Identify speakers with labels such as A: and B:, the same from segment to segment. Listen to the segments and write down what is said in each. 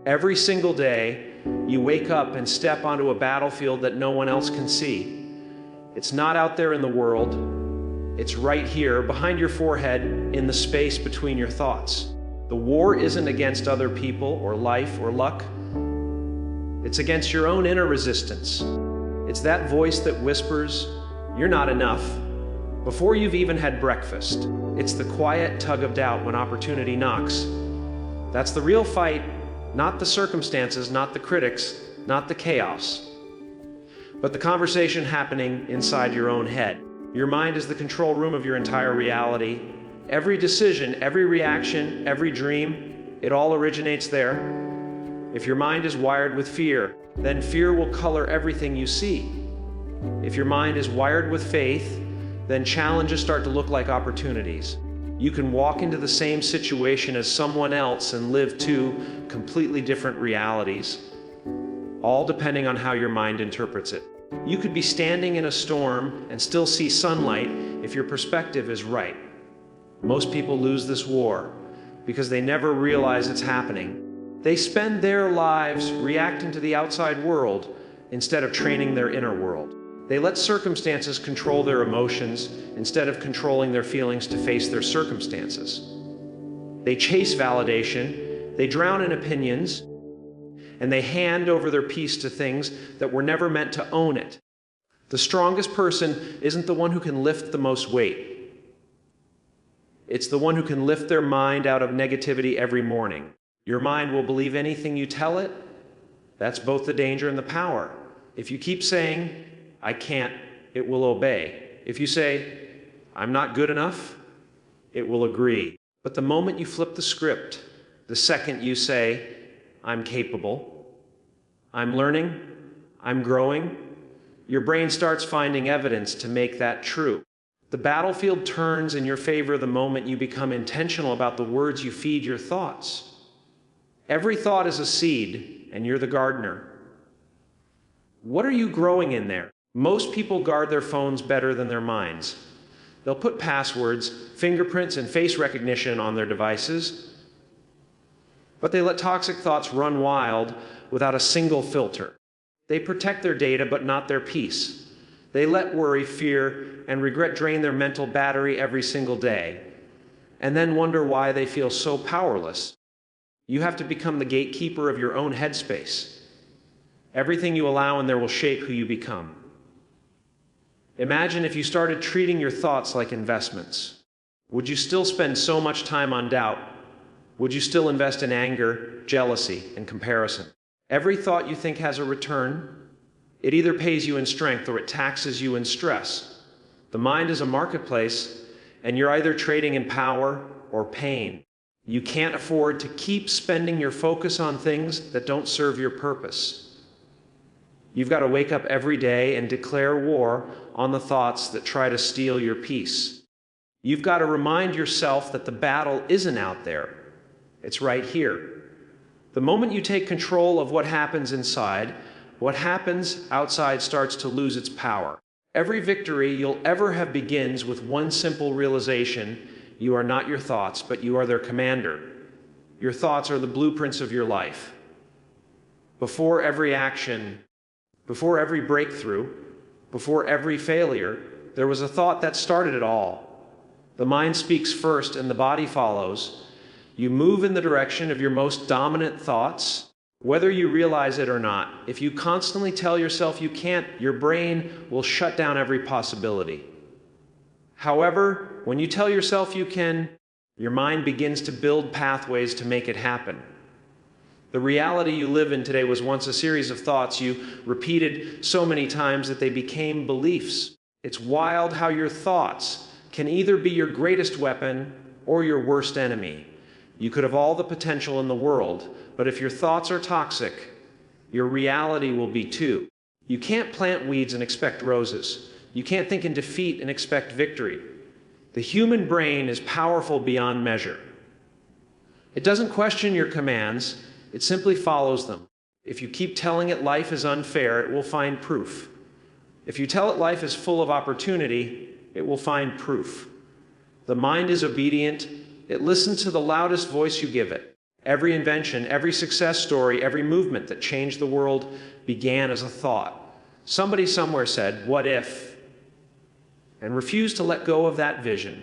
A: Every single day, you wake up and step onto a battlefield that no one else can see. It's not out there in the world. It's right here, behind your forehead, in the space between your thoughts. The war isn't against other people or life or luck. It's against your own inner resistance. It's that voice that whispers, "You're not enough," before you've even had breakfast. It's the quiet tug of doubt when opportunity knocks. That's the real fight, not the circumstances, not the critics, not the chaos, but the conversation happening inside your own head. Your mind is the control room of your entire reality. Every decision, every reaction, every dream, it all originates there. If your mind is wired with fear, then fear will color everything you see. If your mind is wired with faith, then challenges start to look like opportunities. You can walk into the same situation as someone else and live two completely different realities, all depending on how your mind interprets it. You could be standing in a storm and still see sunlight if your perspective is right. Most people lose this war because they never realize it's happening. They spend their lives reacting to the outside world instead of training their inner world. They let circumstances control their emotions instead of controlling their feelings to face their circumstances. They chase validation, they drown in opinions, and they hand over their peace to things that were never meant to own it. The strongest person isn't the one who can lift the most weight. It's the one who can lift their mind out of negativity every morning. Your mind will believe anything you tell it. That's both the danger and the power. If you keep saying, "I can't," it will obey. If you say, "I'm not good enough," it will agree. But the moment you flip the script, the second you say, "I'm capable," "I'm learning," "I'm growing," your brain starts finding evidence to make that true. The battlefield turns in your favor the moment you become intentional about the words you feed your thoughts. Every thought is a seed, and you're the gardener. What are you growing in there? Most people guard their phones better than their minds. They'll put passwords, fingerprints, and face recognition on their devices, but they let toxic thoughts run wild without a single filter. They protect their data, but not their peace. They let worry, fear, and regret drain their mental battery every single day, and then wonder why they feel so powerless. You have to become the gatekeeper of your own headspace. Everything you allow in there will shape who you become. Imagine if you started treating your thoughts like investments. Would you still spend so much time on doubt? Would you still invest in anger, jealousy, and comparison? Every thought you think has a return. It either pays you in strength or it taxes you in stress. The mind is a marketplace, and you're either trading in power or pain. You can't afford to keep spending your focus on things that don't serve your purpose. You've got to wake up every day and declare war on the thoughts that try to steal your peace. You've got to remind yourself that the battle isn't out there. It's right here. The moment you take control of what happens inside, what happens outside starts to lose its power. Every victory you'll ever have begins with one simple realization: you are not your thoughts, but you are their commander. Your thoughts are the blueprints of your life. Before every action, before every breakthrough, before every failure, there was a thought that started it all. The mind speaks first and the body follows. You move in the direction of your most dominant thoughts, whether you realize it or not. If you constantly tell yourself you can't, your brain will shut down every possibility. However, when you tell yourself you can, your mind begins to build pathways to make it happen. The reality you live in today was once a series of thoughts you repeated so many times that they became beliefs. It's wild how your thoughts can either be your greatest weapon or your worst enemy. You could have all the potential in the world, but if your thoughts are toxic, your reality will be too. You can't plant weeds and expect roses. You can't think in defeat and expect victory. The human brain is powerful beyond measure. It doesn't question your commands, it simply follows them. If you keep telling it life is unfair, it will find proof. If you tell it life is full of opportunity, it will find proof. The mind is obedient. It listens to the loudest voice you give it. Every invention, every success story, every movement that changed the world began as a thought. Somebody somewhere said, "What if?" and refused to let go of that vision.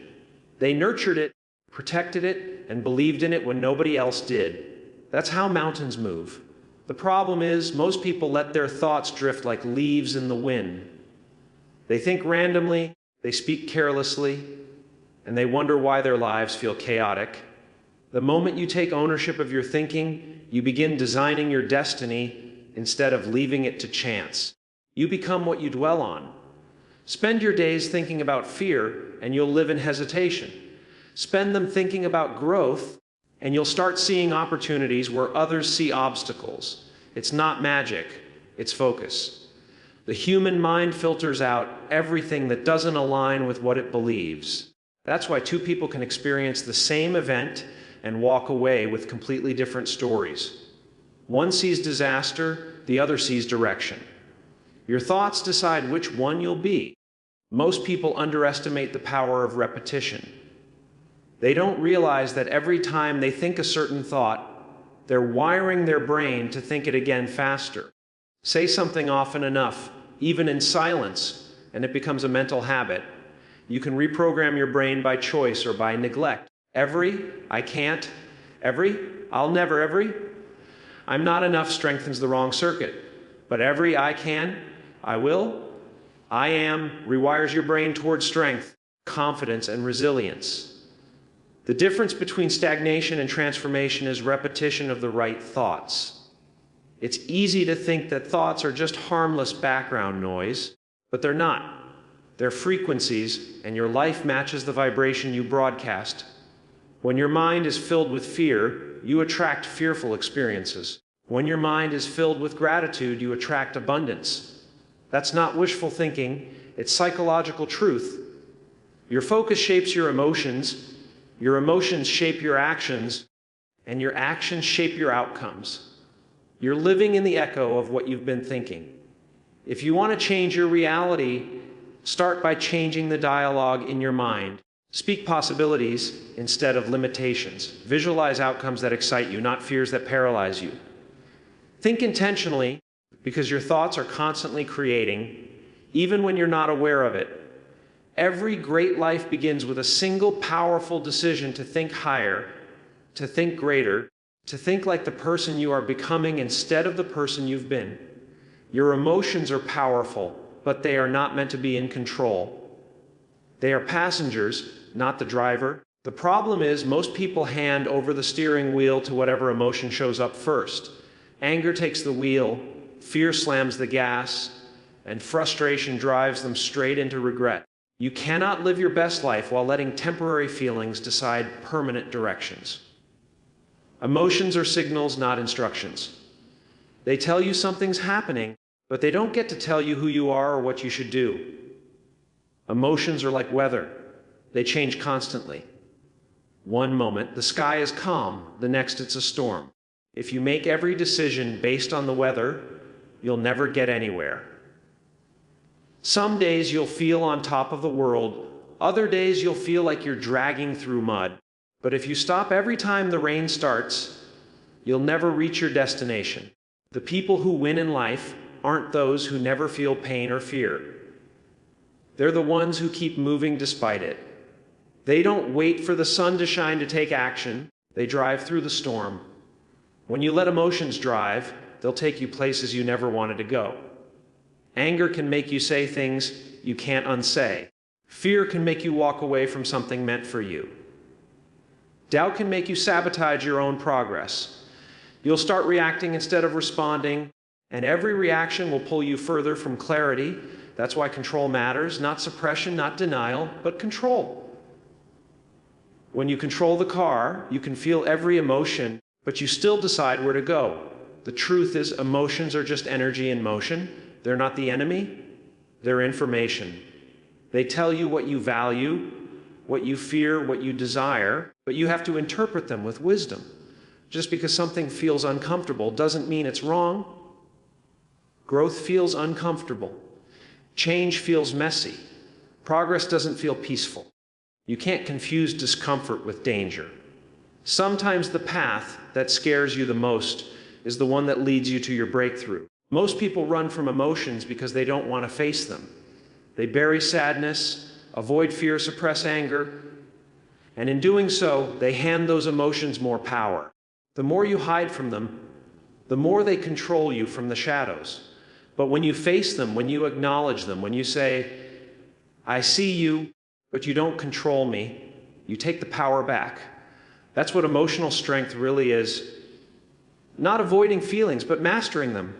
A: They nurtured it, protected it, and believed in it when nobody else did. That's how mountains move. The problem is, most people let their thoughts drift like leaves in the wind. They think randomly, they speak carelessly, and they wonder why their lives feel chaotic. The moment you take ownership of your thinking, you begin designing your destiny instead of leaving it to chance. You become what you dwell on. Spend your days thinking about fear, and you'll live in hesitation. Spend them thinking about growth, and you'll start seeing opportunities where others see obstacles. It's not magic, it's focus. The human mind filters out everything that doesn't align with what it believes. That's why two people can experience the same event and walk away with completely different stories. One sees disaster, the other sees direction. Your thoughts decide which one you'll be. Most people underestimate the power of repetition. They don't realize that every time they think a certain thought, they're wiring their brain to think it again faster. Say something often enough, even in silence, and it becomes a mental habit. You can reprogram your brain by choice or by neglect. Every, I can't, every, I'll never, every, I'm not enough strengthens the wrong circuit. But every, I can, I will, I am, rewires your brain towards strength, confidence, and resilience. The difference between stagnation and transformation is repetition of the right thoughts. It's easy to think that thoughts are just harmless background noise, but they're not. They're frequencies, and your life matches the vibration you broadcast. When your mind is filled with fear, you attract fearful experiences. When your mind is filled with gratitude, you attract abundance. That's not wishful thinking, it's psychological truth. Your focus shapes your emotions shape your actions, and your actions shape your outcomes. You're living in the echo of what you've been thinking. If you want to change your reality, start by changing the dialogue in your mind. Speak possibilities instead of limitations. Visualize outcomes that excite you, not fears that paralyze you. Think intentionally, because your thoughts are constantly creating, even when you're not aware of it. Every great life begins with a single powerful decision to think higher, to think greater, to think like the person you are becoming instead of the person you've been. Your emotions are powerful, but they are not meant to be in control. They are passengers, not the driver. The problem is most people hand over the steering wheel to whatever emotion shows up first. Anger takes the wheel, fear slams the gas, and frustration drives them straight into regret. You cannot live your best life while letting temporary feelings decide permanent directions. Emotions are signals, not instructions. They tell you something's happening, but they don't get to tell you who you are or what you should do. Emotions are like weather. They change constantly. One moment, the sky is calm. The next, it's a storm. If you make every decision based on the weather, you'll never get anywhere. Some days you'll feel on top of the world. Other days you'll feel like you're dragging through mud. But if you stop every time the rain starts, you'll never reach your destination. The people who win in life aren't those who never feel pain or fear. They're the ones who keep moving despite it. They don't wait for the sun to shine to take action. They drive through the storm. When you let emotions drive, they'll take you places you never wanted to go. Anger can make you say things you can't unsay. Fear can make you walk away from something meant for you. Doubt can make you sabotage your own progress. You'll start reacting instead of responding, and every reaction will pull you further from clarity. That's why control matters, not suppression, not denial, but control. When you control the car, you can feel every emotion, but you still decide where to go. The truth is, emotions are just energy in motion. They're not the enemy, they're information. They tell you what you value, what you fear, what you desire, but you have to interpret them with wisdom. Just because something feels uncomfortable doesn't mean it's wrong. Growth feels uncomfortable. Change feels messy. Progress doesn't feel peaceful. You can't confuse discomfort with danger. Sometimes the path that scares you the most is the one that leads you to your breakthrough. Most people run from emotions because they don't want to face them. They bury sadness, avoid fear, suppress anger, and in doing so, they hand those emotions more power. The more you hide from them, the more they control you from the shadows. But when you face them, when you acknowledge them, when you say, I see you, but you don't control me, you take the power back. That's what emotional strength really is. Not avoiding feelings, but mastering them.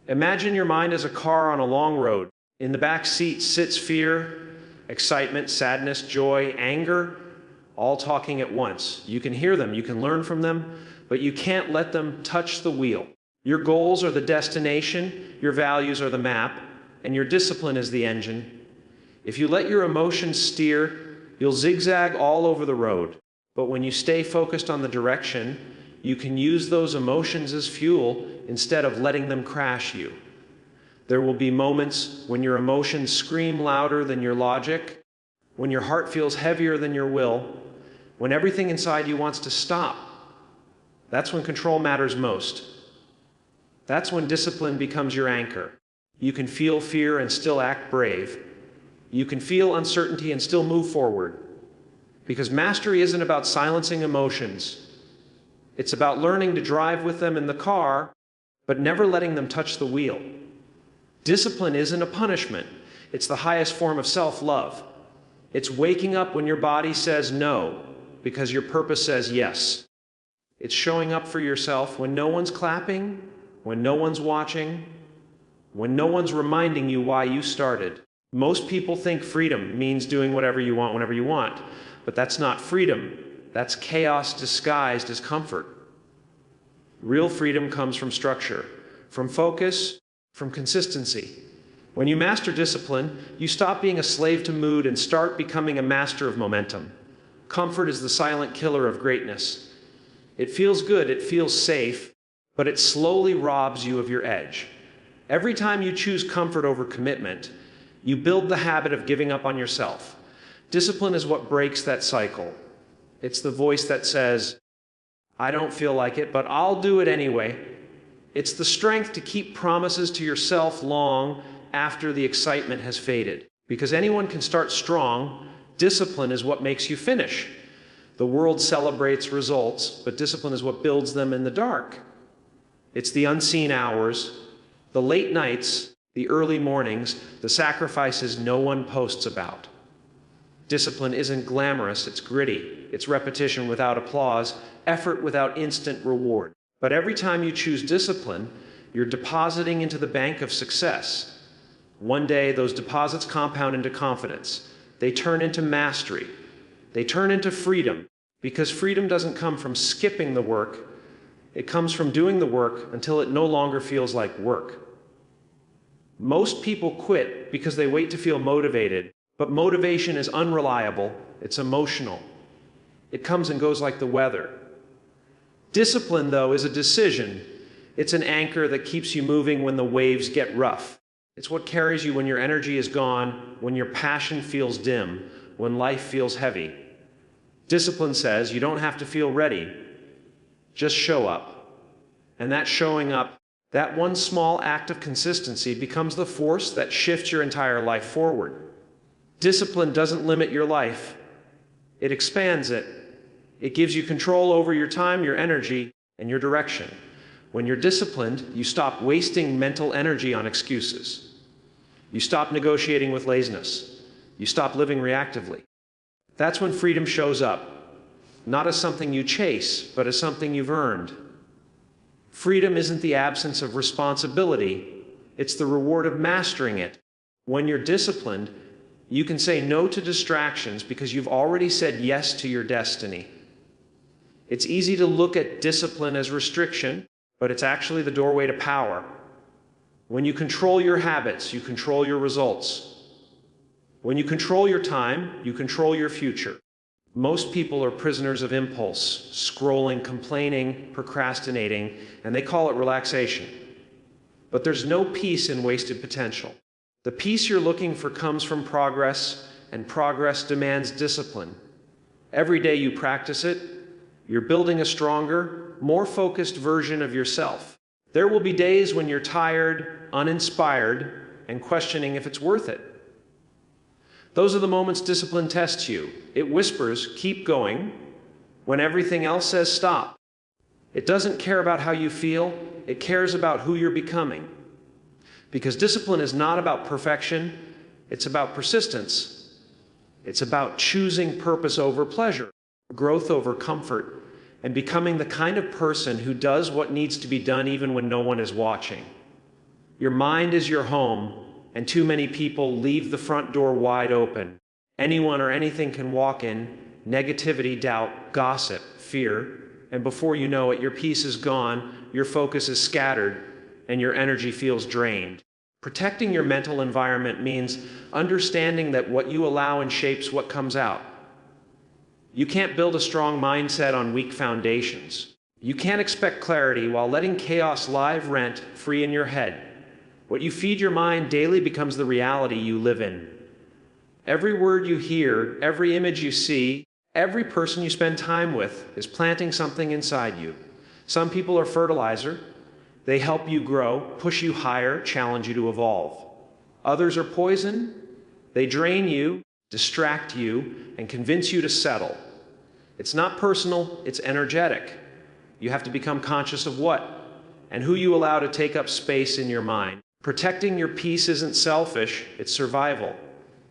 A: Imagine your mind as a car on a long road. In the back seat sits fear, excitement, sadness, joy, anger, all talking at once. You can hear them, you can learn from them, but you can't let them touch the wheel. Your goals are the destination, your values are the map, and your discipline is the engine. If you let your emotions steer, you'll zigzag all over the road. But when you stay focused on the direction, you can use those emotions as fuel instead of letting them crash you. There will be moments when your emotions scream louder than your logic, when your heart feels heavier than your will, when everything inside you wants to stop. That's when control matters most. That's when discipline becomes your anchor. You can feel fear and still act brave. You can feel uncertainty and still move forward. Because mastery isn't about silencing emotions. It's about learning to drive with them in the car, but never letting them touch the wheel. Discipline isn't a punishment. It's the highest form of self-love. It's waking up when your body says no, because your purpose says yes. It's showing up for yourself when no one's clapping, when no one's watching, when no one's reminding you why you started. Most people think freedom means doing whatever you want whenever you want. But that's not freedom. That's chaos disguised as comfort. Real freedom comes from structure, from focus, from consistency. When you master discipline, you stop being a slave to mood and start becoming a master of momentum. Comfort is the silent killer of greatness. It feels good, it feels safe, but it slowly robs you of your edge. Every time you choose comfort over commitment, you build the habit of giving up on yourself. Discipline is what breaks that cycle. It's the voice that says, I don't feel like it, but I'll do it anyway. It's the strength to keep promises to yourself long after the excitement has faded. Because anyone can start strong, discipline is what makes you finish. The world celebrates results, but discipline is what builds them in the dark. It's the unseen hours, the late nights, the early mornings, the sacrifices no one posts about. Discipline isn't glamorous, it's gritty. It's repetition without applause, effort without instant reward. But every time you choose discipline, you're depositing into the bank of success. One day, those deposits compound into confidence. They turn into mastery. They turn into freedom. Because freedom doesn't come from skipping the work. It comes from doing the work until it no longer feels like work. Most people quit because they wait to feel motivated. But motivation is unreliable, it's emotional. It comes and goes like the weather. Discipline, though, is a decision. It's an anchor that keeps you moving when the waves get rough. It's what carries you when your energy is gone, when your passion feels dim, when life feels heavy. Discipline says you don't have to feel ready. Just show up. And that showing up, that one small act of consistency becomes the force that shifts your entire life forward. Discipline doesn't limit your life. It expands it. It gives you control over your time, your energy, and your direction. When you're disciplined, you stop wasting mental energy on excuses. You stop negotiating with laziness. You stop living reactively. That's when freedom shows up, not as something you chase, but as something you've earned. Freedom isn't the absence of responsibility. It's the reward of mastering it. When you're disciplined, you can say no to distractions because you've already said yes to your destiny. It's easy to look at discipline as restriction, but it's actually the doorway to power. When you control your habits, you control your results. When you control your time, you control your future. Most people are prisoners of impulse, scrolling, complaining, procrastinating, and they call it relaxation. But there's no peace in wasted potential. The peace you're looking for comes from progress, and progress demands discipline. Every day you practice it, You're building a stronger, more focused version of yourself. There will be days when you're tired, uninspired, and questioning if it's worth it. Those are the moments discipline tests you. It whispers, keep going, when everything else says stop. It doesn't care about how you feel, it cares about who you're becoming. Because discipline is not about perfection, it's about persistence. It's about choosing purpose over pleasure, growth over comfort, and becoming the kind of person who does what needs to be done even when no one is watching. Your mind is your home, and too many people leave the front door wide open. Anyone or anything can walk in, negativity, doubt, gossip, fear, and before you know it, your peace is gone, your focus is scattered, and your energy feels drained. Protecting your mental environment means understanding that what you allow and shapes what comes out. You can't build a strong mindset on weak foundations. You can't expect clarity while letting chaos lie rent free in your head. What you feed your mind daily becomes the reality you live in. Every word you hear, every image you see, every person you spend time with is planting something inside you. Some people are fertilizer. They help you grow, push you higher, challenge you to evolve. Others are poison. They drain you, distract you, and convince you to settle. It's not personal, it's energetic. You have to become conscious of what and who you allow to take up space in your mind. Protecting your peace isn't selfish, it's survival.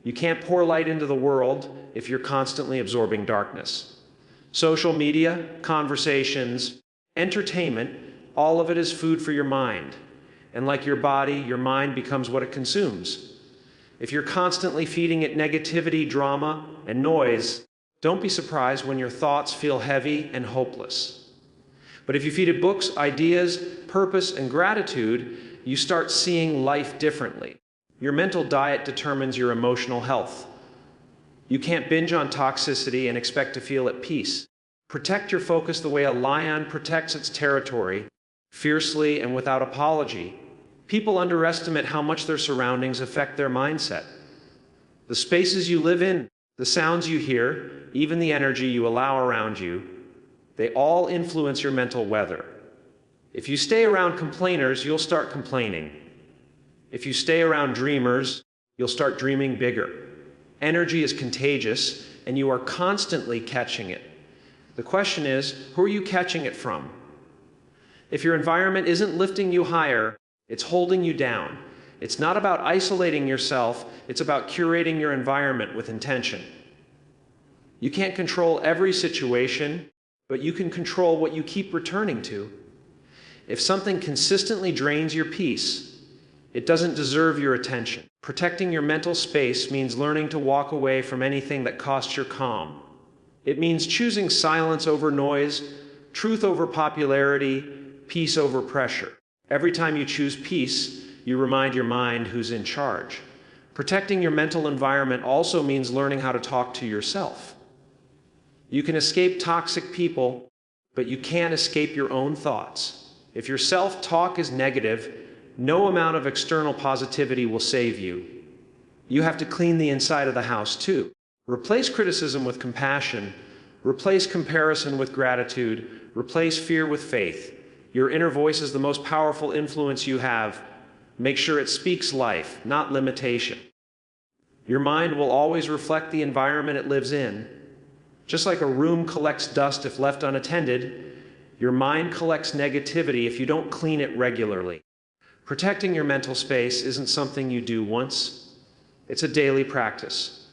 A: You can't pour light into the world if you're constantly absorbing darkness. Social media, conversations, entertainment, all of it is food for your mind. And like your body, your mind becomes what it consumes. If you're constantly feeding it negativity, drama, and noise, don't be surprised when your thoughts feel heavy and hopeless. But if you feed it books, ideas, purpose, and gratitude, you start seeing life differently. Your mental diet determines your emotional health. You can't binge on toxicity and expect to feel at peace. Protect your focus the way a lion protects its territory, fiercely and without apology. People underestimate how much their surroundings affect their mindset. The spaces you live in, the sounds you hear, even the energy you allow around you, they all influence your mental weather. If you stay around complainers, you'll start complaining. If you stay around dreamers, you'll start dreaming bigger. Energy is contagious, and you are constantly catching it. The question is, who are you catching it from? If your environment isn't lifting you higher, it's holding you down. It's not about isolating yourself, it's about curating your environment with intention. You can't control every situation, but you can control what you keep returning to. If something consistently drains your peace, it doesn't deserve your attention. Protecting your mental space means learning to walk away from anything that costs your calm. It means choosing silence over noise, truth over popularity, peace over pressure. Every time you choose peace, you remind your mind who's in charge. Protecting your mental environment also means learning how to talk to yourself. You can escape toxic people, but you can't escape your own thoughts. If your self-talk is negative, no amount of external positivity will save you. You have to clean the inside of the house too. Replace criticism with compassion. Replace comparison with gratitude. Replace fear with faith. Your inner voice is the most powerful influence you have. Make sure it speaks life, not limitation. Your mind will always reflect the environment it lives in. Just like a room collects dust if left unattended, your mind collects negativity if you don't clean it regularly. Protecting your mental space isn't something you do once. It's a daily practice.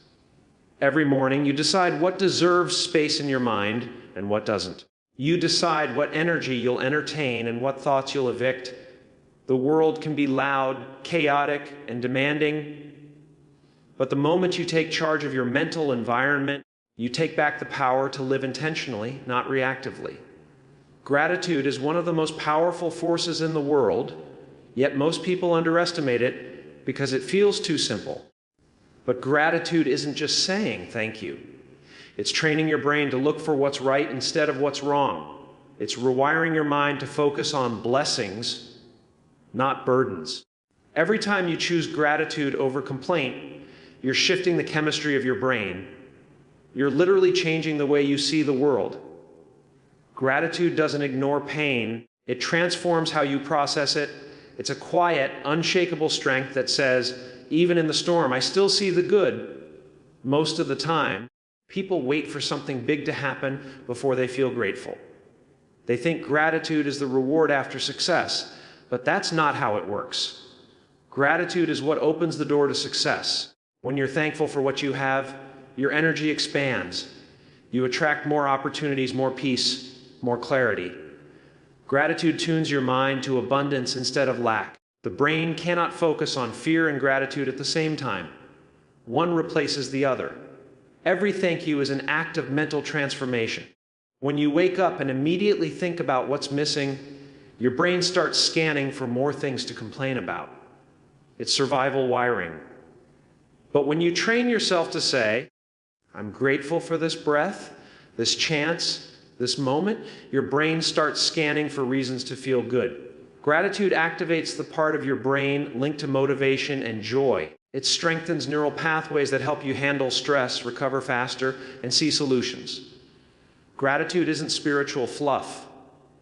A: Every morning, you decide what deserves space in your mind and what doesn't. You decide what energy you'll entertain and what thoughts you'll evict. The world can be loud, chaotic, and demanding. But the moment you take charge of your mental environment, you take back the power to live intentionally, not reactively. Gratitude is one of the most powerful forces in the world, yet most people underestimate it because it feels too simple. But gratitude isn't just saying thank you. It's training your brain to look for what's right instead of what's wrong. It's rewiring your mind to focus on blessings, not burdens. Every time you choose gratitude over complaint, you're shifting the chemistry of your brain. You're literally changing the way you see the world. Gratitude doesn't ignore pain. It transforms how you process it. It's a quiet, unshakable strength that says, even in the storm, I still see the good. Most of the time, people wait for something big to happen before they feel grateful. They think gratitude is the reward after success, but that's not how it works. Gratitude is what opens the door to success. When you're thankful for what you have, your energy expands. You attract more opportunities, more peace, more clarity. Gratitude tunes your mind to abundance instead of lack. The brain cannot focus on fear and gratitude at the same time. One replaces the other. Every thank you is an act of mental transformation. When you wake up and immediately think about what's missing, your brain starts scanning for more things to complain about. It's survival wiring. But when you train yourself to say, I'm grateful for this breath, this chance, this moment, your brain starts scanning for reasons to feel good. Gratitude activates the part of your brain linked to motivation and joy. It strengthens neural pathways that help you handle stress, recover faster, and see solutions. Gratitude isn't spiritual fluff.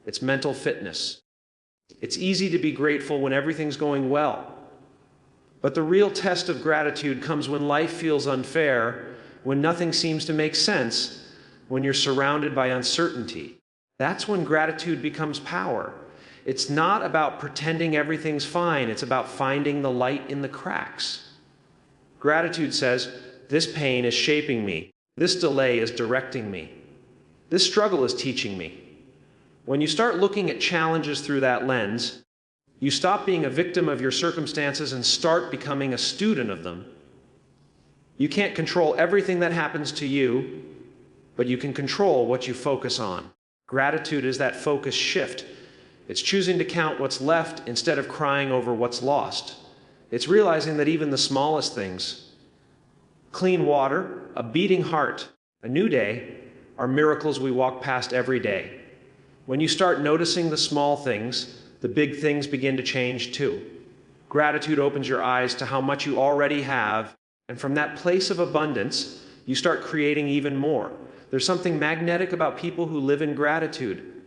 A: It's mental fitness. It's easy to be grateful when everything's going well. But the real test of gratitude comes when life feels unfair, when nothing seems to make sense, when you're surrounded by uncertainty. That's when gratitude becomes power. It's not about pretending everything's fine. It's about finding the light in the cracks. Gratitude says, this pain is shaping me. This delay is directing me. This struggle is teaching me. When you start looking at challenges through that lens, you stop being a victim of your circumstances and start becoming a student of them. You can't control everything that happens to you, but you can control what you focus on. Gratitude is that focus shift. It's choosing to count what's left instead of crying over what's lost. It's realizing that even the smallest things, clean water, a beating heart, a new day, are miracles we walk past every day. When you start noticing the small things, the big things begin to change too. Gratitude opens your eyes to how much you already have, and from that place of abundance, you start creating even more. There's something magnetic about people who live in gratitude.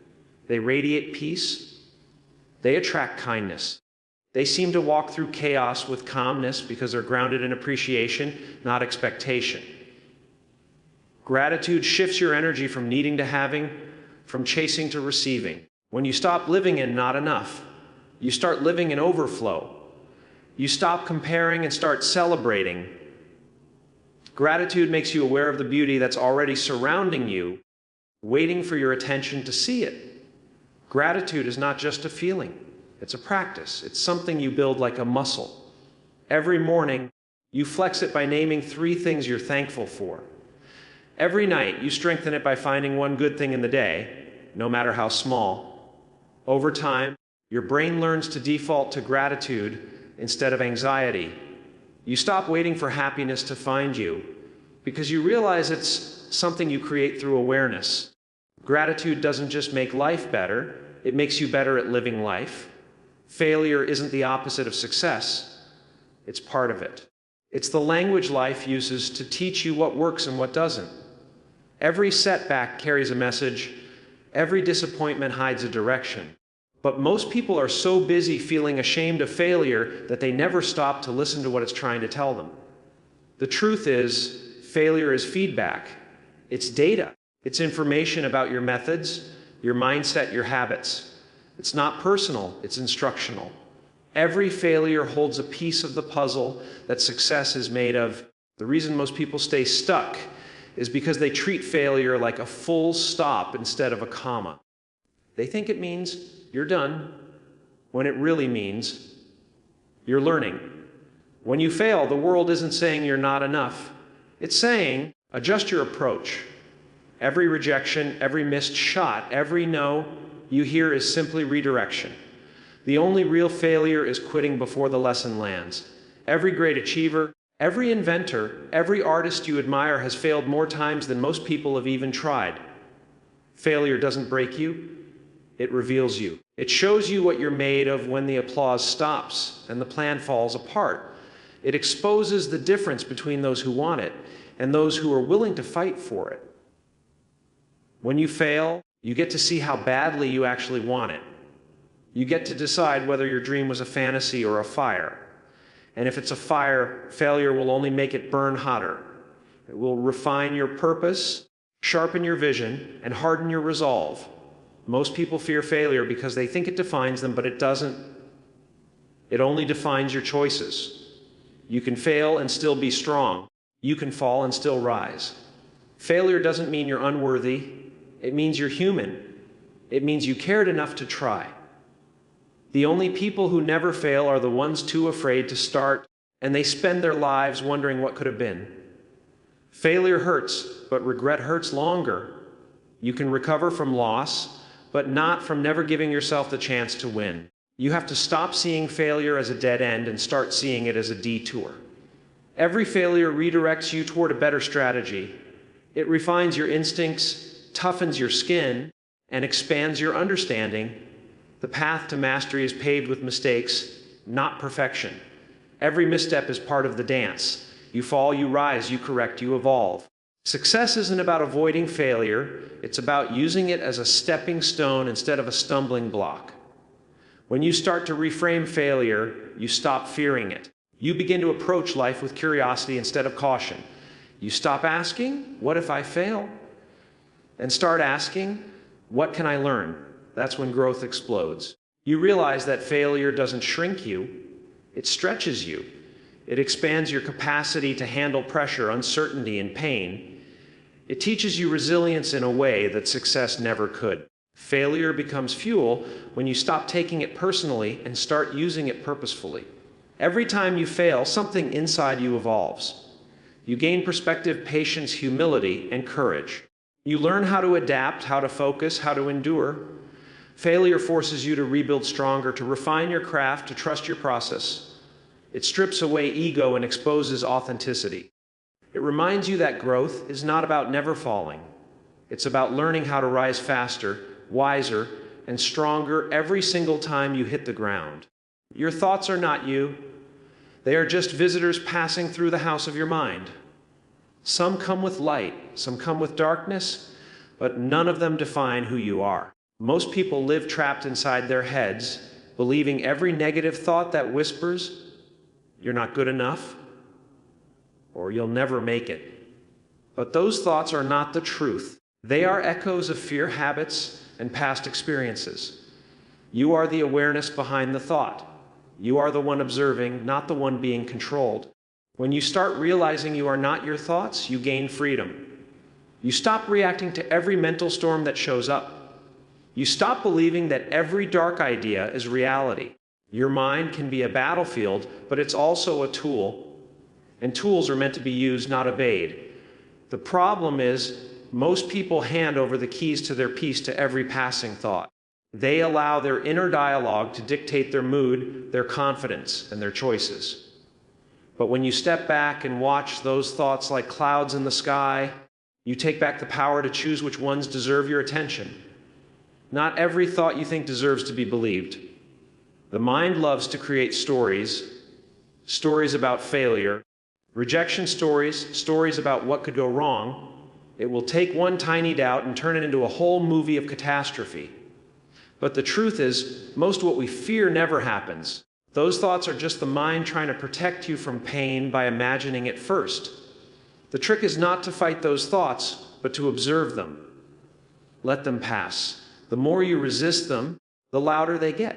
A: They radiate peace. They attract kindness. They seem to walk through chaos with calmness because they're grounded in appreciation, not expectation. Gratitude shifts your energy from needing to having, from chasing to receiving. When you stop living in not enough, you start living in overflow. You stop comparing and start celebrating. Gratitude makes you aware of the beauty that's already surrounding you, waiting for your attention to see it. Gratitude is not just a feeling. It's a practice. It's something you build like a muscle. Every morning, you flex it by naming 3 things you're thankful for. Every night, you strengthen it by finding one good thing in the day, no matter how small. Over time, your brain learns to default to gratitude instead of anxiety. You stop waiting for happiness to find you because you realize it's something you create through awareness. Gratitude doesn't just make life better, it makes you better at living life. Failure isn't the opposite of success, it's part of it. It's the language life uses to teach you what works and what doesn't. Every setback carries a message, every disappointment hides a direction. But most people are so busy feeling ashamed of failure that they never stop to listen to what it's trying to tell them. The truth is, failure is feedback. It's data. It's information about your methods, your mindset, your habits. It's not personal, it's instructional. Every failure holds a piece of the puzzle that success is made of. The reason most people stay stuck is because they treat failure like a full stop instead of a comma. They think it means you're done, when it really means you're learning. When you fail, the world isn't saying you're not enough. It's saying, adjust your approach. Every rejection, every missed shot, every no you hear is simply redirection. The only real failure is quitting before the lesson lands. Every great achiever, every inventor, every artist you admire has failed more times than most people have even tried. Failure doesn't break you, it reveals you. It shows you what you're made of when the applause stops and the plan falls apart. It exposes the difference between those who want it and those who are willing to fight for it. When you fail, You get to see how badly you actually want it. You get to decide whether your dream was a fantasy or a fire. And if it's a fire, failure will only make it burn hotter. It will refine your purpose, sharpen your vision, and harden your resolve. Most people fear failure because they think it defines them, but it doesn't. It only defines your choices. You can fail and still be strong. You can fall and still rise. Failure doesn't mean you're unworthy. It means you're human. It means you cared enough to try. The only people who never fail are the ones too afraid to start, and they spend their lives wondering what could have been. Failure hurts, but regret hurts longer. You can recover from loss, but not from never giving yourself the chance to win. You have to stop seeing failure as a dead end and start seeing it as a detour. Every failure redirects you toward a better strategy. It refines your instincts, toughens your skin, and expands your understanding. The path to mastery is paved with mistakes, not perfection. Every misstep is part of the dance. You fall, you rise, you correct, you evolve. Success isn't about avoiding failure. It's about using it as a stepping stone instead of a stumbling block. When you start to reframe failure, you stop fearing it. You begin to approach life with curiosity instead of caution. You stop asking, "What if I fail?" and start asking, "What can I learn?" That's when growth explodes. You realize that failure doesn't shrink you, it stretches you. It expands your capacity to handle pressure, uncertainty, and pain. It teaches you resilience in a way that success never could. Failure becomes fuel when you stop taking it personally and start using it purposefully. Every time you fail, something inside you evolves. You gain perspective, patience, humility, and courage. You learn how to adapt, how to focus, how to endure. Failure forces you to rebuild stronger, to refine your craft, to trust your process. It strips away ego and exposes authenticity. It reminds you that growth is not about never falling. It's about learning how to rise faster, wiser, and stronger every single time you hit the ground. Your thoughts are not you. They are just visitors passing through the house of your mind. Some come with light, some come with darkness, but none of them define who you are. Most people live trapped inside their heads, believing every negative thought that whispers, "You're not good enough," or "You'll never make it." But those thoughts are not the truth. They are echoes of fear habits and past experiences. You are the awareness behind the thought. You are the one observing, not the one being controlled. When you start realizing you are not your thoughts, you gain freedom. You stop reacting to every mental storm that shows up. You stop believing that every dark idea is reality. Your mind can be a battlefield, but it's also a tool. And tools are meant to be used, not obeyed. The problem is, most people hand over the keys to their peace to every passing thought. They allow their inner dialogue to dictate their mood, their confidence, and their choices. But when you step back and watch those thoughts like clouds in the sky, you take back the power to choose which ones deserve your attention. Not every thought you think deserves to be believed. The mind loves to create stories, stories about failure, rejection stories, stories about what could go wrong. It will take one tiny doubt and turn it into a whole movie of catastrophe. But the truth is, most of what we fear never happens. Those thoughts are just the mind trying to protect you from pain by imagining it first. The trick is not to fight those thoughts, but to observe them. Let them pass. The more you resist them, the louder they get.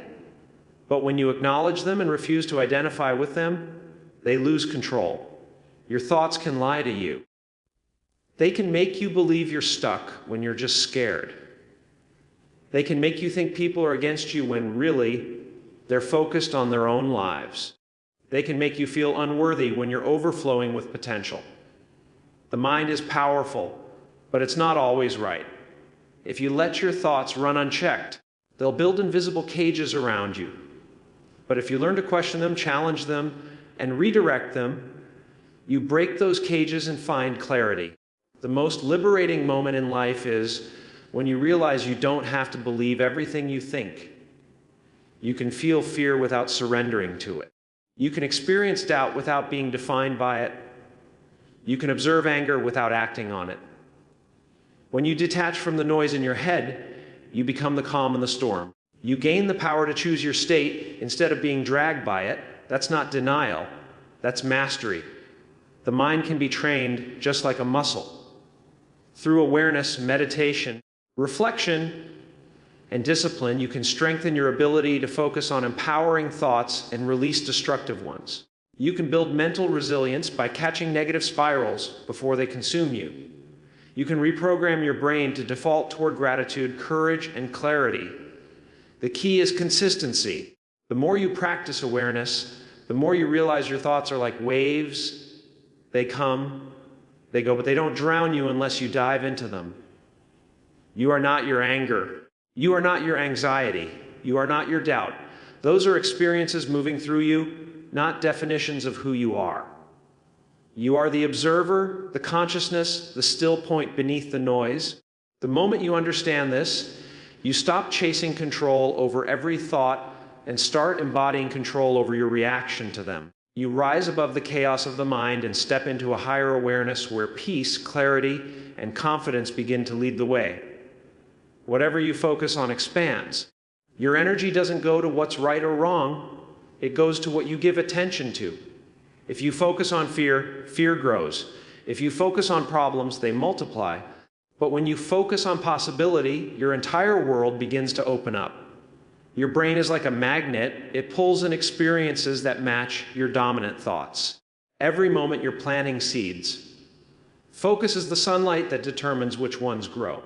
A: But when you acknowledge them and refuse to identify with them, they lose control. Your thoughts can lie to you. They can make you believe you're stuck when you're just scared. They can make you think people are against you when really they're focused on their own lives. They can make you feel unworthy when you're overflowing with potential. The mind is powerful, but it's not always right. If you let your thoughts run unchecked, they'll build invisible cages around you. But if you learn to question them, challenge them, and redirect them, you break those cages and find clarity. The most liberating moment in life is when you realize you don't have to believe everything you think. You can feel fear without surrendering to it. You can experience doubt without being defined by it. You can observe anger without acting on it. When you detach from the noise in your head, you become the calm in the storm. You gain the power to choose your state instead of being dragged by it. That's not denial, that's mastery. The mind can be trained just like a muscle. Through awareness, meditation, reflection, and discipline, you can strengthen your ability to focus on empowering thoughts and release destructive ones. You can build mental resilience by catching negative spirals before they consume you. You can reprogram your brain to default toward gratitude, courage, and clarity. The key is consistency. The more you practice awareness, the more you realize your thoughts are like waves. They come, they go, but they don't drown you unless you dive into them. You are not your anger. You are not your anxiety. You are not your doubt. Those are experiences moving through you, not definitions of who you are. You are the observer, the consciousness, the still point beneath the noise. The moment you understand this, you stop chasing control over every thought and start embodying control over your reaction to them. You rise above the chaos of the mind and step into a higher awareness where peace, clarity, and confidence begin to lead the way. Whatever you focus on expands. Your energy doesn't go to what's right or wrong, it goes to what you give attention to. If you focus on fear, fear grows. If you focus on problems, they multiply. But when you focus on possibility, your entire world begins to open up. Your brain is like a magnet. It pulls in experiences that match your dominant thoughts. Every moment you're planting seeds. Focus is the sunlight that determines which ones grow.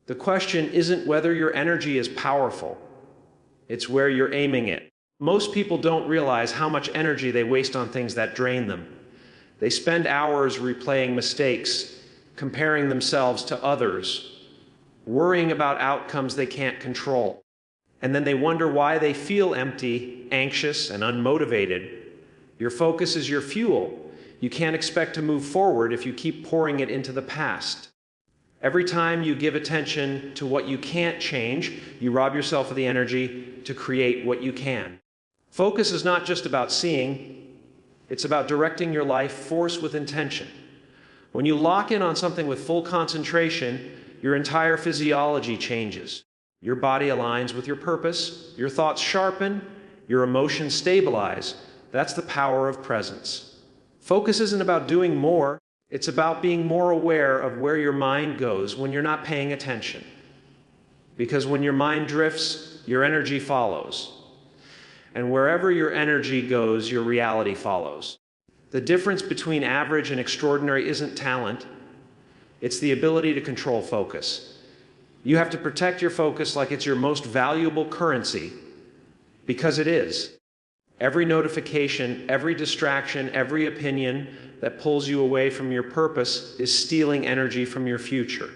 A: The question isn't whether your energy is powerful. It's where you're aiming it. Most people don't realize how much energy they waste on things that drain them. They spend hours replaying mistakes, comparing themselves to others, worrying about outcomes they can't control. And then they wonder why they feel empty, anxious, and unmotivated. Your focus is your fuel. You can't expect to move forward if you keep pouring it into the past. Every time you give attention to what you can't change, you rob yourself of the energy to create what you can. Focus is not just about seeing, it's about directing your life force with intention. When you lock in on something with full concentration, your entire physiology changes. Your body aligns with your purpose, your thoughts sharpen, your emotions stabilize. That's the power of presence. Focus isn't about doing more, it's about being more aware of where your mind goes when you're not paying attention. Because when your mind drifts, your energy follows. And wherever your energy goes, your reality follows. The difference between average and extraordinary isn't talent, it's the ability to control focus. You have to protect your focus like it's your most valuable currency, because it is. Every notification, every distraction, every opinion that pulls you away from your purpose is stealing energy from your future.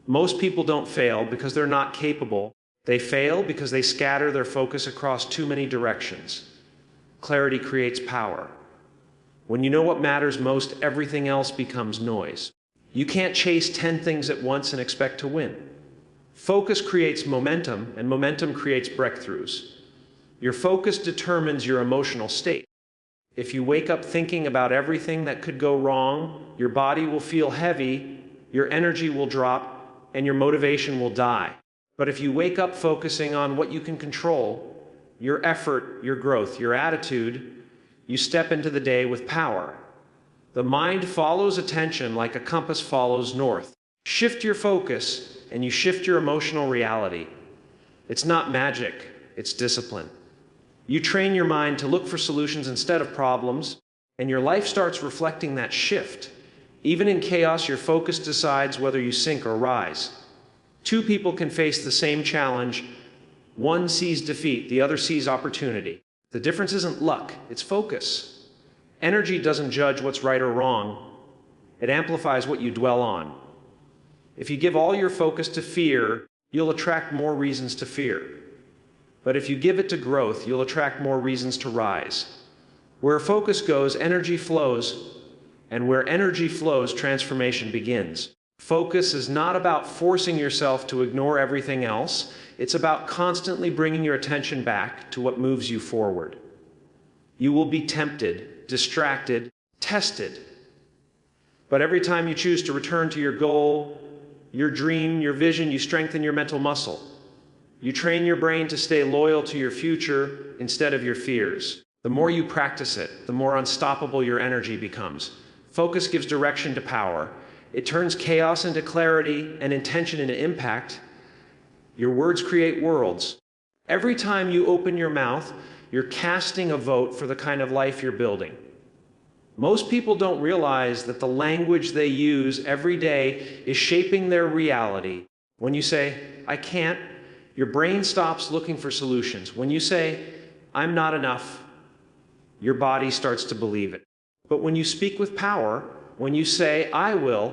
A: Most people don't fail because they're not capable. They fail because they scatter their focus across too many directions. Clarity creates power. When you know what matters most, everything else becomes noise. You can't chase 10 things at once and expect to win. Focus creates momentum, and momentum creates breakthroughs. Your focus determines your emotional state. If you wake up thinking about everything that could go wrong, your body will feel heavy, your energy will drop, and your motivation will die. But if you wake up focusing on what you can control, your effort, your growth, your attitude, you step into the day with power. The mind follows attention like a compass follows north. Shift your focus, and you shift your emotional reality. It's not magic, it's discipline. You train your mind to look for solutions instead of problems, and your life starts reflecting that shift. Even in chaos, your focus decides whether you sink or rise. Two people can face the same challenge. One sees defeat, the other sees opportunity. The difference isn't luck, it's focus. Energy doesn't judge what's right or wrong. It amplifies what you dwell on. If you give all your focus to fear, you'll attract more reasons to fear. But if you give it to growth, you'll attract more reasons to rise. Where focus goes, energy flows, and where energy flows, transformation begins. Focus is not about forcing yourself to ignore everything else. It's about constantly bringing your attention back to what moves you forward. You will be tempted, distracted, tested. But every time you choose to return to your goal, your dream, your vision, you strengthen your mental muscle. You train your brain to stay loyal to your future instead of your fears. The more you practice it, the more unstoppable your energy becomes. Focus gives direction to power. It turns chaos into clarity and intention into impact. Your words create worlds. Every time you open your mouth, you're casting a vote for the kind of life you're building. Most people don't realize that the language they use every day is shaping their reality. When you say, "I can't," your brain stops looking for solutions. When you say, "I'm not enough," your body starts to believe it. But when you speak with power, when you say, "I will,"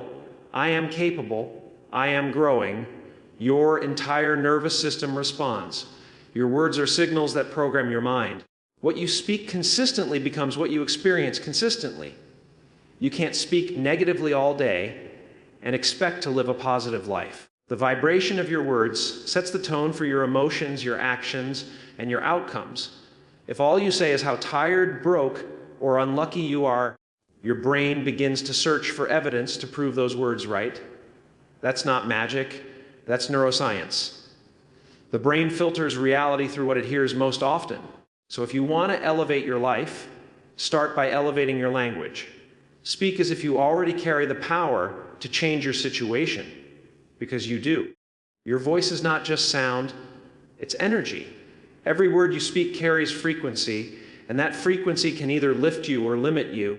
A: "I am capable," "I am growing," your entire nervous system responds. Your words are signals that program your mind. What you speak consistently becomes what you experience consistently. You can't speak negatively all day and expect to live a positive life. The vibration of your words sets the tone for your emotions, your actions, and your outcomes. If all you say is how tired, broke, or unlucky you are, your brain begins to search for evidence to prove those words right. That's not magic, that's neuroscience. The brain filters reality through what it hears most often. So if you want to elevate your life, start by elevating your language. Speak as if you already carry the power to change your situation, because you do. Your voice is not just sound, it's energy. Every word you speak carries frequency, and that frequency can either lift you or limit you.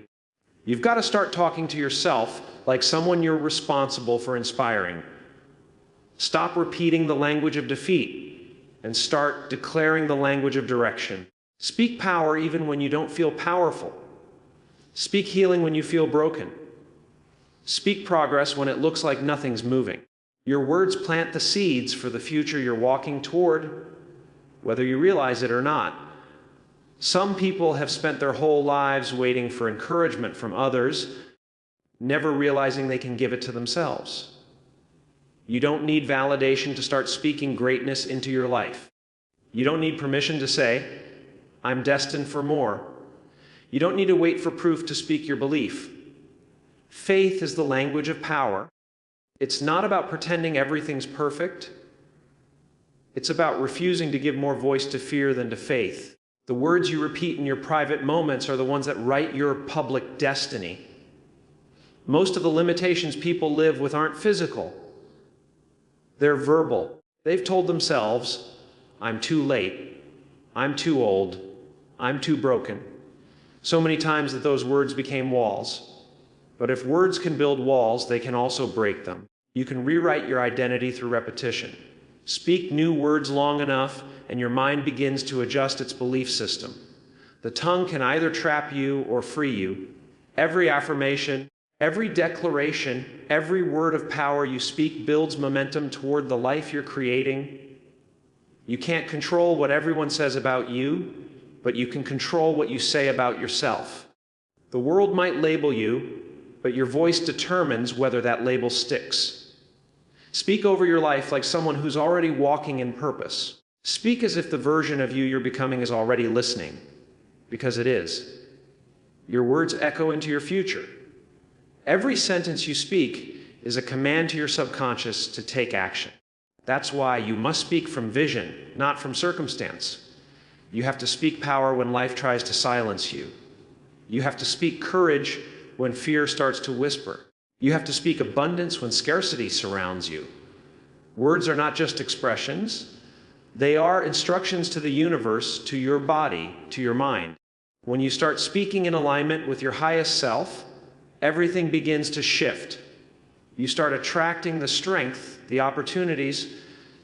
A: You've got to start talking to yourself like someone you're responsible for inspiring. Stop repeating the language of defeat and start declaring the language of direction. Speak power even when you don't feel powerful. Speak healing when you feel broken. Speak progress when it looks like nothing's moving. Your words plant the seeds for the future you're walking toward, whether you realize it or not. Some people have spent their whole lives waiting for encouragement from others, never realizing they can give it to themselves. You don't need validation to start speaking greatness into your life. You don't need permission to say, "I'm destined for more." You don't need to wait for proof to speak your belief. Faith is the language of power. It's not about pretending everything's perfect. It's about refusing to give more voice to fear than to faith. The words you repeat in your private moments are the ones that write your public destiny. Most of the limitations people live with aren't physical. They're verbal. They've told themselves, "I'm too late," "I'm too old," "I'm too broken," so many times that those words became walls. But if words can build walls, they can also break them. You can rewrite your identity through repetition. Speak new words long enough, and your mind begins to adjust its belief system. The tongue can either trap you or free you. Every affirmation, every declaration, every word of power you speak builds momentum toward the life you're creating. You can't control what everyone says about you, but you can control what you say about yourself. The world might label you, but your voice determines whether that label sticks. Speak over your life like someone who's already walking in purpose. Speak as if the version of you you're becoming is already listening, because it is. Your words echo into your future. Every sentence you speak is a command to your subconscious to take action. That's why you must speak from vision, not from circumstance. You have to speak power when life tries to silence you. You have to speak courage when fear starts to whisper. You have to speak abundance when scarcity surrounds you. Words are not just expressions. They are instructions to the universe, to your body, to your mind. When you start speaking in alignment with your highest self, everything begins to shift. You start attracting the strength, the opportunities,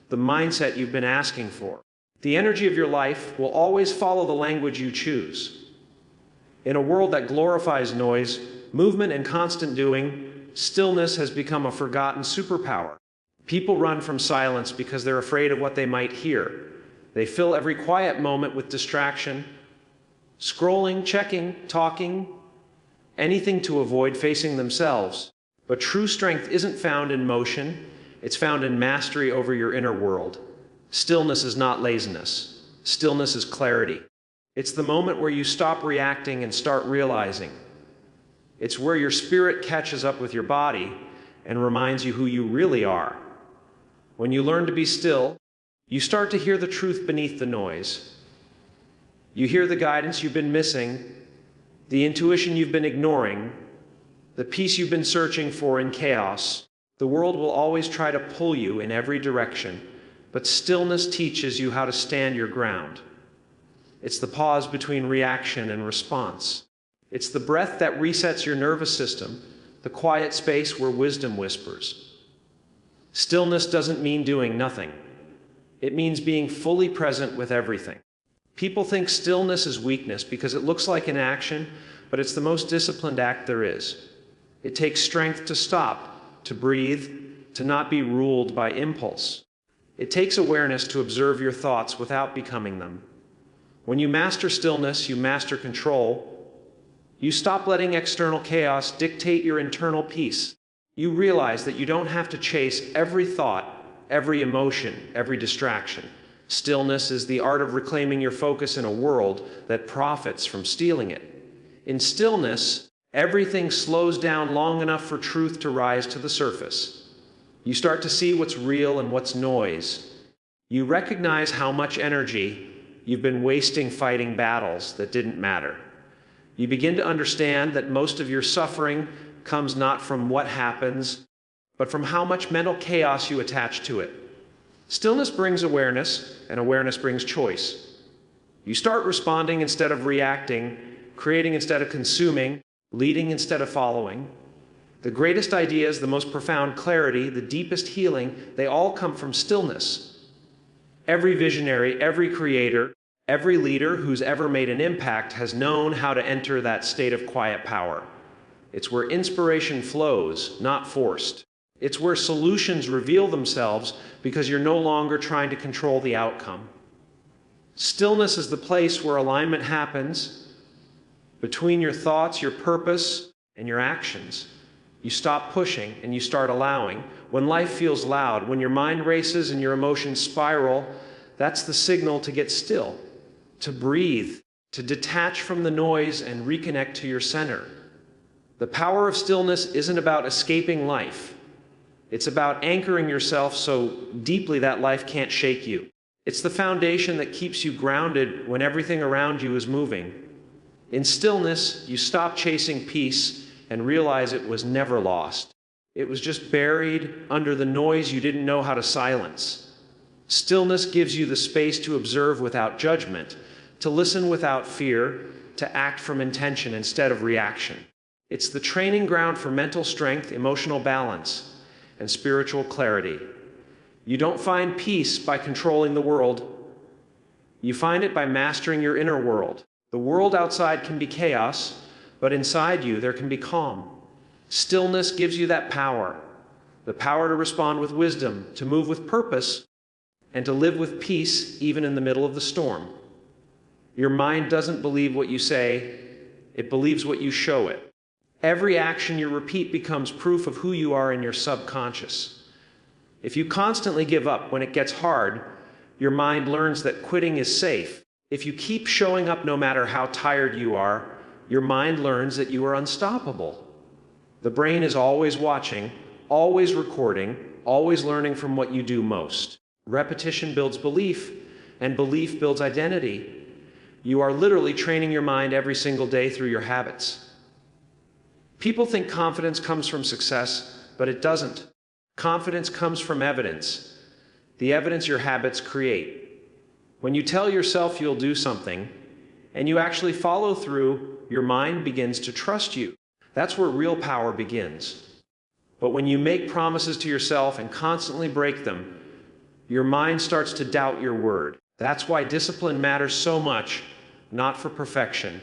A: the mindset you've been asking for. The energy of your life will always follow the language you choose. In a world that glorifies noise, movement, and constant doing, stillness has become a forgotten superpower. People run from silence because they're afraid of what they might hear. They fill every quiet moment with distraction, scrolling, checking, talking, anything to avoid facing themselves. But true strength isn't found in motion, it's found in mastery over your inner world. Stillness is not laziness. Stillness is clarity. It's the moment where you stop reacting and start realizing. It's where your spirit catches up with your body, and reminds you who you really are. When you learn to be still, you start to hear the truth beneath the noise. You hear the guidance you've been missing, the intuition you've been ignoring, the peace you've been searching for in chaos. The world will always try to pull you in every direction, but stillness teaches you how to stand your ground. It's the pause between reaction and response. It's the breath that resets your nervous system, the quiet space where wisdom whispers. Stillness doesn't mean doing nothing. It means being fully present with everything. People think stillness is weakness because it looks like inaction, but it's the most disciplined act there is. It takes strength to stop, to breathe, to not be ruled by impulse. It takes awareness to observe your thoughts without becoming them. When you master stillness, you master control. You stop letting external chaos dictate your internal peace. You realize that you don't have to chase every thought, every emotion, every distraction. Stillness is the art of reclaiming your focus in a world that profits from stealing it. In stillness, everything slows down long enough for truth to rise to the surface. You start to see what's real and what's noise. You recognize how much energy you've been wasting fighting battles that didn't matter. You begin to understand that most of your suffering comes not from what happens, but from how much mental chaos you attach to it. Stillness brings awareness, and awareness brings choice. You start responding instead of reacting, creating instead of consuming, leading instead of following. The greatest ideas, the most profound clarity, the deepest healing, they all come from stillness. Every visionary, every creator, every leader who's ever made an impact has known how to enter that state of quiet power. It's where inspiration flows, not forced. It's where solutions reveal themselves because you're no longer trying to control the outcome. Stillness is the place where alignment happens between your thoughts, your purpose, and your actions. You stop pushing and you start allowing. When life feels loud, when your mind races and your emotions spiral, that's the signal to get still, to breathe, to detach from the noise and reconnect to your center. The power of stillness isn't about escaping life. It's about anchoring yourself so deeply that life can't shake you. It's the foundation that keeps you grounded when everything around you is moving. In stillness, you stop chasing peace and realize it was never lost. It was just buried under the noise you didn't know how to silence. Stillness gives you the space to observe without judgment, to listen without fear, to act from intention instead of reaction. It's the training ground for mental strength, emotional balance, and spiritual clarity. You don't find peace by controlling the world. You find it by mastering your inner world. The world outside can be chaos, but inside you there can be calm. Stillness gives you that power, the power to respond with wisdom, to move with purpose, and to live with peace even in the middle of the storm. Your mind doesn't believe what you say, it believes what you show it. Every action you repeat becomes proof of who you are in your subconscious. If you constantly give up when it gets hard, your mind learns that quitting is safe. If you keep showing up no matter how tired you are, your mind learns that you are unstoppable. The brain is always watching, always recording, always learning from what you do most. Repetition builds belief, and belief builds identity. You are literally training your mind every single day through your habits. People think confidence comes from success, but it doesn't. Confidence comes from evidence, the evidence your habits create. When you tell yourself you'll do something, and you actually follow through, your mind begins to trust you. That's where real power begins. But when you make promises to yourself and constantly break them, your mind starts to doubt your word. That's why discipline matters so much, not for perfection,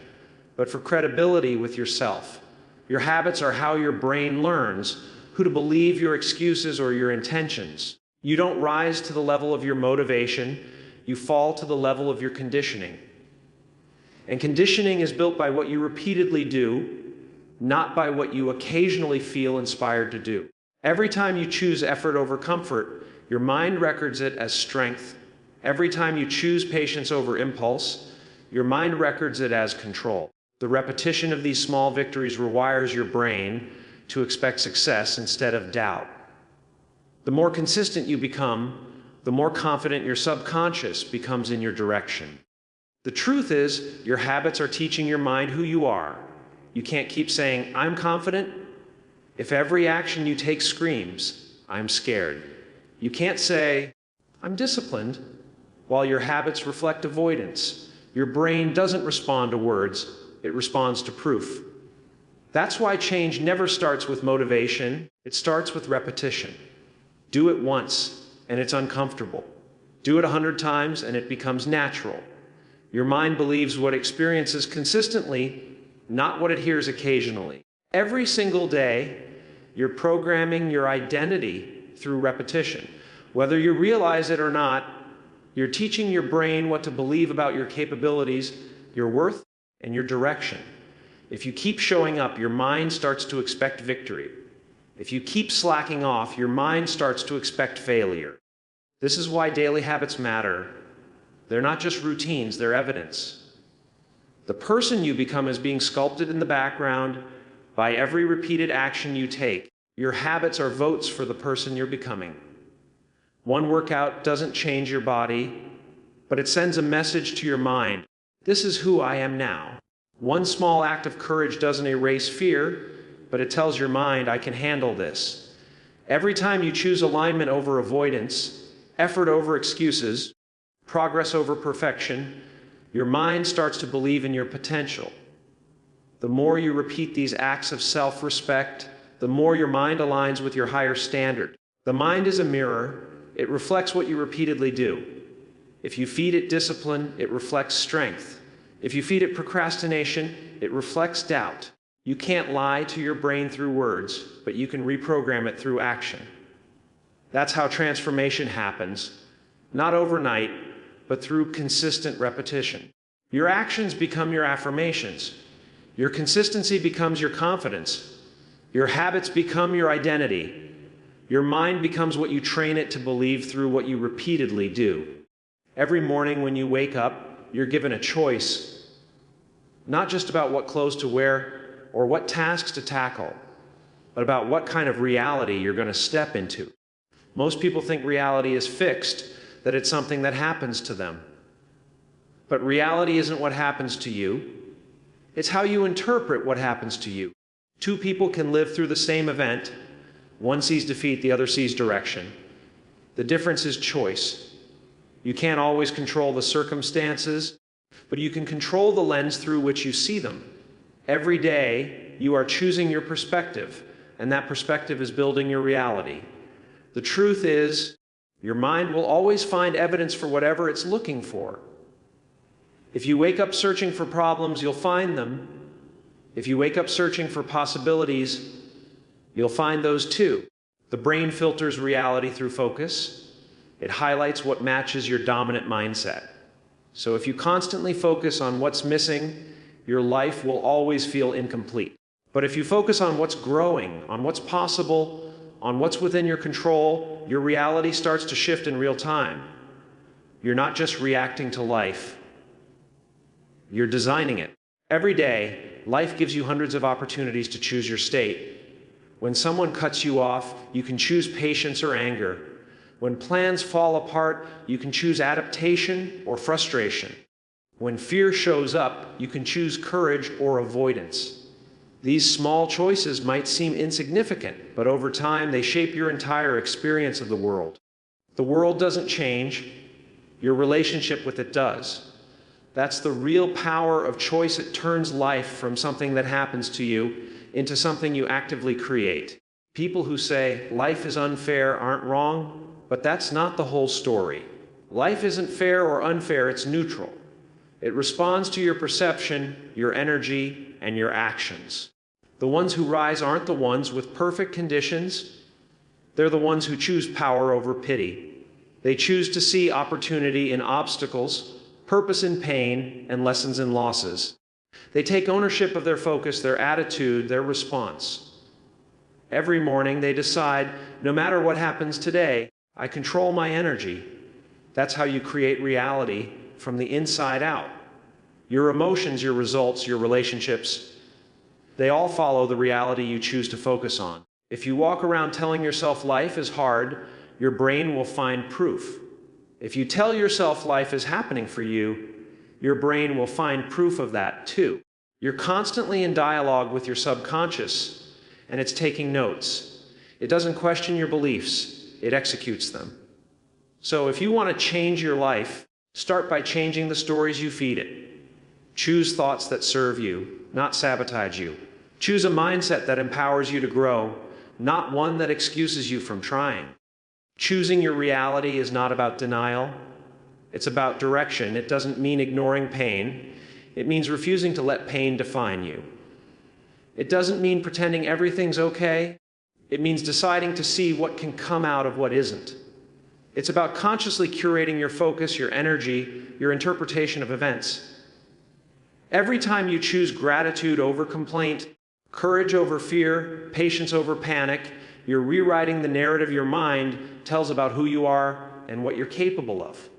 A: but for credibility with yourself. Your habits are how your brain learns who to believe your excuses or your intentions. You don't rise to the level of your motivation, you fall to the level of your conditioning. And conditioning is built by what you repeatedly do, not by what you occasionally feel inspired to do. Every time you choose effort over comfort, your mind records it as strength. Every time you choose patience over impulse, your mind records it as control. The repetition of these small victories rewires your brain. to expect success instead of doubt. The more consistent you become, the more confident your subconscious becomes in your direction. The truth is, your habits are teaching your mind who you are. You can't keep saying, "I'm confident," if every action you take screams, "I'm scared." You can't say, "I'm disciplined," while your habits reflect avoidance. Your brain doesn't respond to words, it responds to proof. That's why change never starts with motivation, it starts with repetition. Do it once, and it's uncomfortable. Do it 100 times, and it becomes natural. Your mind believes what it experiences consistently, not what it hears occasionally. Every single day, you're programming your identity through repetition. Whether you realize it or not, you're teaching your brain what to believe about your capabilities, your worth, and your direction. If you keep showing up, your mind starts to expect victory. If you keep slacking off, your mind starts to expect failure. This is why daily habits matter. They're not just routines, they're evidence. The person you become is being sculpted in the background by every repeated action you take. Your habits are votes for the person you're becoming. One workout doesn't change your body, but it sends a message to your mind. This is who I am now. One small act of courage doesn't erase fear, but it tells your mind, I can handle this. Every time you choose alignment over avoidance, effort over excuses, progress over perfection, your mind starts to believe in your potential. The more you repeat these acts of self-respect, the more your mind aligns with your higher standard. The mind is a mirror. It reflects what you repeatedly do. If you feed it discipline, it reflects strength. If you feed it procrastination, it reflects doubt. You can't lie to your brain through words, but you can reprogram it through action. That's how transformation happens, not overnight, but through consistent repetition. Your actions become your affirmations. Your consistency becomes your confidence. Your habits become your identity. Your mind becomes what you train it to believe through what you repeatedly do. Every morning when you wake up, you're given a choice, not just about what clothes to wear or what tasks to tackle, but about what kind of reality you're going to step into. Most people think reality is fixed, that it's something that happens to them. But reality isn't what happens to you. It's how you interpret what happens to you. Two people can live through the same event. One sees defeat, the other sees direction. The difference is choice. You can't always control the circumstances, but you can control the lens through which you see them. Every day, you are choosing your perspective, and that perspective is building your reality. The truth is, your mind will always find evidence for whatever it's looking for. If you wake up searching for problems, you'll find them. If you wake up searching for possibilities, you'll find those too. The brain filters reality through focus. It highlights what matches your dominant mindset. So if you constantly focus on what's missing, your life will always feel incomplete. But if you focus on what's growing, on what's possible, on what's within your control, your reality starts to shift in real time. You're not just reacting to life, you're designing it. Every day, life gives you hundreds of opportunities to choose your state. When someone cuts you off, you can choose patience or anger. When plans fall apart, you can choose adaptation or frustration. When fear shows up, you can choose courage or avoidance. These small choices might seem insignificant, but over time they shape your entire experience of the world. The world doesn't change, your relationship with it does. That's the real power of choice. It turns life from something that happens to you into something you actively create. People who say life is unfair aren't wrong, but that's not the whole story. Life isn't fair or unfair, it's neutral. It responds to your perception, your energy, and your actions. The ones who rise aren't the ones with perfect conditions. They're the ones who choose power over pity. They choose to see opportunity in obstacles, purpose in pain, and lessons in losses. They take ownership of their focus, their attitude, their response. Every morning they decide, no matter what happens today, I control my energy. That's how you create reality from the inside out. Your emotions, your results, your relationships. They all follow the reality you choose to focus on. If you walk around telling yourself life is hard, your brain will find proof. If you tell yourself life is happening for you, your brain will find proof of that too. You're constantly in dialogue with your subconscious, and it's taking notes. It doesn't question your beliefs, it executes them. So if you want to change your life, start by changing the stories you feed it. Choose thoughts that serve you, not sabotage you. Choose a mindset that empowers you to grow, not one that excuses you from trying. Choosing your reality is not about denial. It's about direction. It doesn't mean ignoring pain. It means refusing to let pain define you. It doesn't mean pretending everything's okay. It means deciding to see what can come out of what isn't. It's about consciously curating your focus, your energy, your interpretation of events. Every time you choose gratitude over complaint, courage over fear, patience over panic, you're rewriting the narrative your mind tells about who you are and what you're capable of.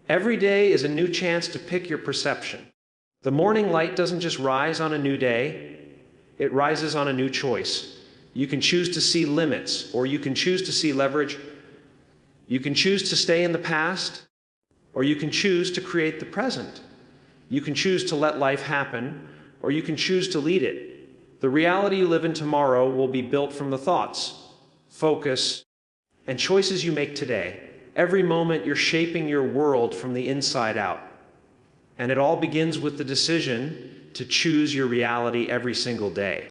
A: Every day is a new chance to pick your perception. The morning light doesn't just rise on a new day, it rises on a new choice. You can choose to see limits, or you can choose to see leverage. You can choose to stay in the past, or you can choose to create the present. You can choose to let life happen, or you can choose to lead it. The reality you live in tomorrow will be built from the thoughts, focus, and choices you make today. Every moment you're shaping your world from the inside out. And it all begins with the decision to choose your reality every single day.